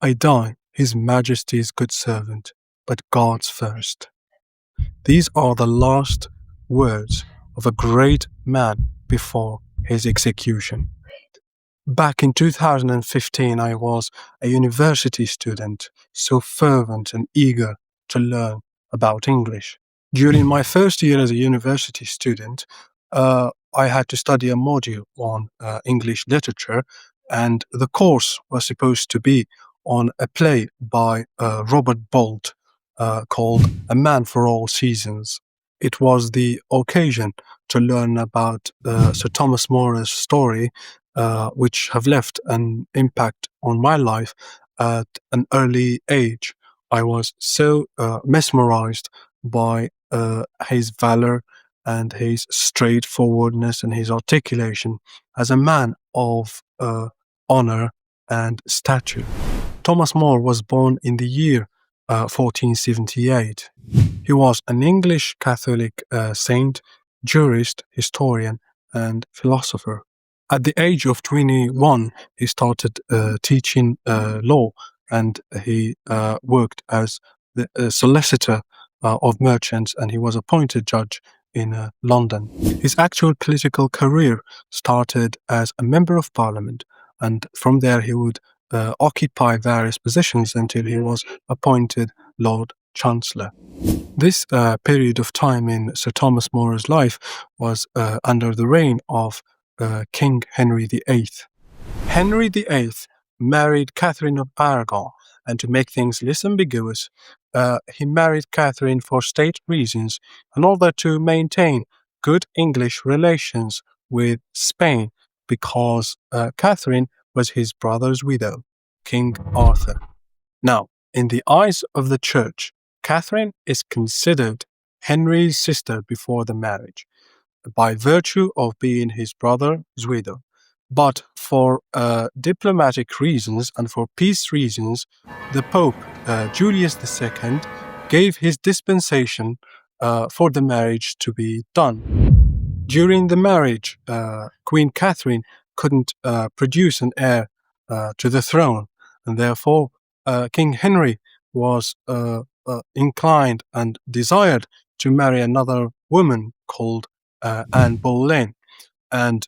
I die, His Majesty's good servant, but God's first. These are the last words of a great man before his execution. Back in 2015, I was a university student, so fervent and eager to learn about English. During my first year as a university student, I had to study a module on English literature, and the course was supposed to be on a play by Robert Bolt called A Man for All Seasons. It was the occasion to learn about Sir Thomas More's story, which have left an impact on my life at an early age. I was so mesmerized by his valor and his straightforwardness and his articulation as a man of honor and stature. Thomas More was born in the year 1478. He was an English Catholic saint, jurist, historian, and philosopher. At the age of 21, he started teaching law, and he worked as the solicitor of merchants, and he was appointed judge in London. His actual political career started as a member of parliament, and from there he would occupy various positions until he was appointed Lord Chancellor. This period of time in Sir Thomas More's life was under the reign of King Henry VIII. Henry VIII married Catherine of Aragon, and to make things less ambiguous, he married Catherine for state reasons in order to maintain good English relations with Spain, because Catherine was his brother's widow, King Arthur. Now, in the eyes of the church, Catherine is considered Henry's sister before the marriage, by virtue of being his brother's widow. But for diplomatic reasons and for peace reasons, the Pope, Julius II, gave his dispensation for the marriage to be done. During the marriage, Queen Catherine couldn't produce an heir to the throne, and therefore King Henry was inclined and desired to marry another woman called Anne Boleyn. And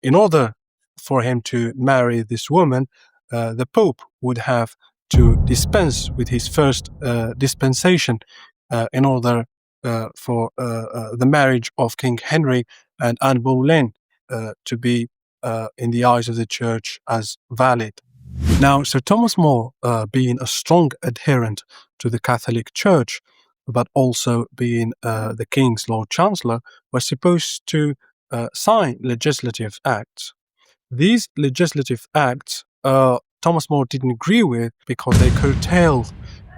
in order for him to marry this woman, the Pope would have to dispense with his first dispensation in order for the marriage of King Henry and Anne Boleyn to be, in the eyes of the church, as valid. Now, Sir Thomas More, being a strong adherent to the Catholic Church, but also being the King's Lord Chancellor, was supposed to sign legislative acts. These legislative acts, Thomas More didn't agree with because they curtailed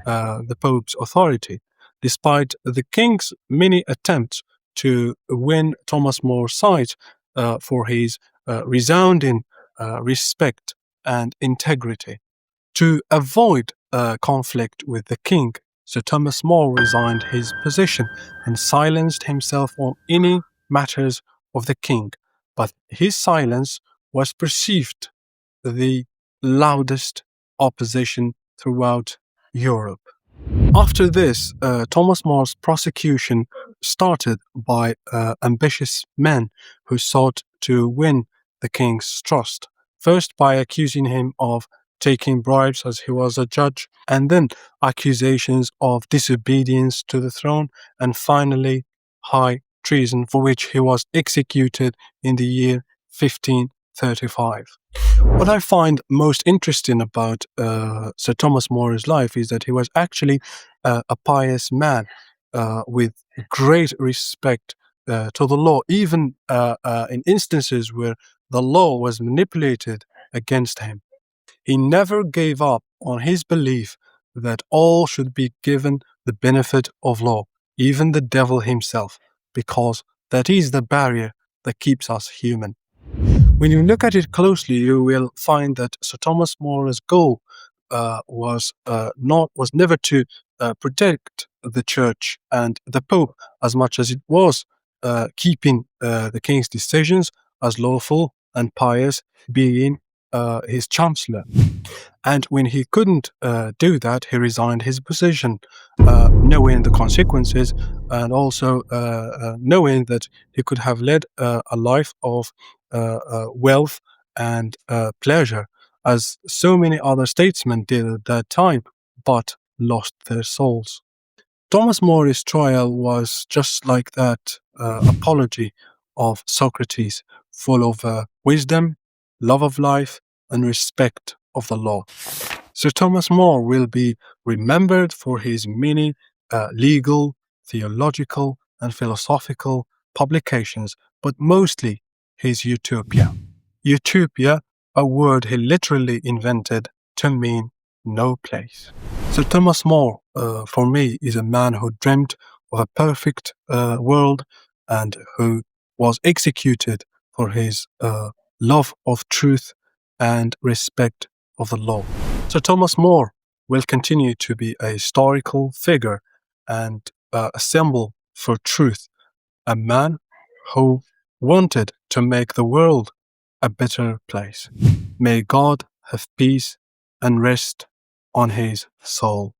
the Pope's authority, despite the King's many attempts to win Thomas More's side for his resounding respect and integrity. To avoid conflict with the king, Sir Thomas More resigned his position and silenced himself on any matters of the king, but his silence was perceived the loudest opposition throughout Europe. After this, Thomas More's prosecution started by ambitious men who sought to win the king's trust, first by accusing him of taking bribes as he was a judge, and then accusations of disobedience to the throne, and finally high treason, for which he was executed in the year 1535. What I find most interesting about Sir Thomas More's life is that he was actually a pious man with great respect to the law, even in instances where the law was manipulated against him. He never gave up on his belief that all should be given the benefit of law, even the devil himself, because that is the barrier that keeps us human. When you look at it closely, you will find that Sir Thomas More's goal was never to protect the church and the Pope as much as it was keeping the king's decisions as lawful and pious, being his chancellor. And when he couldn't do that, he resigned his position, knowing the consequences and also knowing that he could have led a life of wealth and pleasure, as so many other statesmen did at that time, but lost their souls. Thomas More's trial was just like that apology of Socrates, full of wisdom, love of life, and respect of the law. Sir Thomas More will be remembered for his many legal, theological, and philosophical publications, but mostly his Utopia. Utopia, a word he literally invented to mean no place. Sir Thomas More, for me, is a man who dreamt of a perfect world and who was executed for his love of truth and respect of the law. Sir Thomas More will continue to be a historical figure and a symbol for truth, a man who wanted to make the world a better place. May God have peace and rest on his soul.